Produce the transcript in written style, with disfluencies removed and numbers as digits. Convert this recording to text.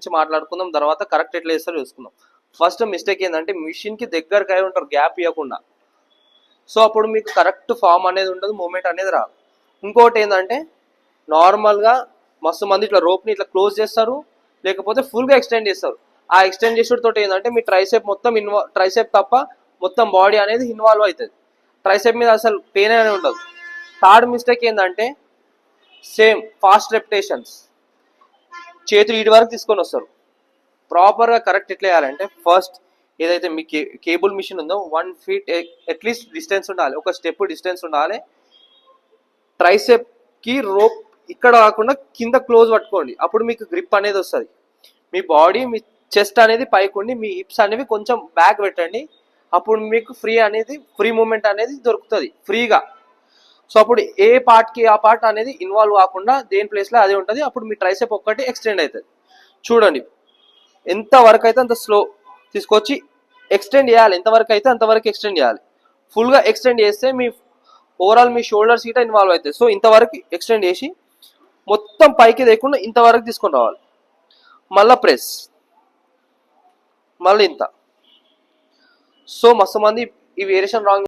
గురించి మాట్లాడుకుందాం, తర్వాత కరెక్ట్ ఎట్లా చేస్తారో చూసుకుందాం. ఫస్ట్ మిస్టేక్ ఏంటంటే మిషన్కి దగ్గరకు అయి ఉంటారు గ్యాప్ ఇవ్వకుండా. సో అప్పుడు మీకు కరెక్ట్ ఫామ్ అనేది ఉండదు, మూమెంట్ అనేది రాదు. ఇంకోటి ఏంటంటే నార్మల్గా మస్తు మంది ఇట్లా రోప్ని ఇట్లా క్లోజ్ చేస్తారు, లేకపోతే ఫుల్గా ఎక్స్టెండ్ చేస్తారు. ఆ ఎక్స్టెండ్ చేసేటితో ఏంటంటే మీ ట్రైసెప్ మొత్తం ట్రైసెప్ తప్ప మొత్తం బాడీ అనేది ఇన్వాల్వ్ అవుతుంది. ట్రైసెప్ మీద అసలు పెయిన్ అనేది ఉండదు. థర్డ్ మిస్టేక్ ఏంటంటే సేమ్ ఫాస్ట్ రెపిటేషన్స్, చేతులు ఇటు వరకు తీసుకొని వస్తారు. ప్రాపర్గా కరెక్ట్ ఎట్లా వేయాలంటే ఫస్ట్ ఏదైతే మీ కేబుల్ మిషన్ ఉందో 1 feet అట్లీస్ట్ డిస్టెన్స్ ఉండాలి, ఒక స్టెప్ డిస్టెన్స్ ఉండాలి. ట్రైసెప్కి రోప్ ఇక్కడ కాకుండా కింద క్లోజ్ పట్టుకోండి, అప్పుడు మీకు గ్రిప్ అనేది వస్తుంది. మీ బాడీ మీ చెస్ట్ అనేది పైకి ఉండి మీ హిప్స్ అనేవి కొంచెం బ్యాక్ పెట్టండి, అప్పుడు మీకు ఫ్రీ మూమెంట్ అనేది దొరుకుతుంది ఫ్రీగా. సో అప్పుడు ఏ పార్ట్కి ఆ పార్ట్ అనేది ఇన్వాల్వ్ కాకుండా దేని ప్లేస్లో అదే ఉంటుంది. అప్పుడు మీ ట్రైసెప్ ఒక్కటి ఎక్స్టెండ్ అవుతుంది. చూడండి ఎంత వరకు అయితే అంత స్లో తీసుకొచ్చి ఎక్స్టెండ్ చేయాలి, ఎంతవరకు అయితే అంతవరకు ఎక్స్టెండ్ చేయాలి. ఫుల్గా ఎక్స్టెండ్ చేస్తే మీ ఓవరాల్ మీ షోల్డర్స్ గిట్ట ఇన్వాల్వ్ అవుతాయి. సో ఇంతవరకు ఎక్స్టెండ్ చేసి మొత్తం పైకి లేకుండా ఇంతవరకు తీసుకొని రావాలి. మళ్ళీ ప్రెస్, మళ్ళీ ఇంత. సో మస్తు మంది ఈ వేరియేషన్ రాంగ్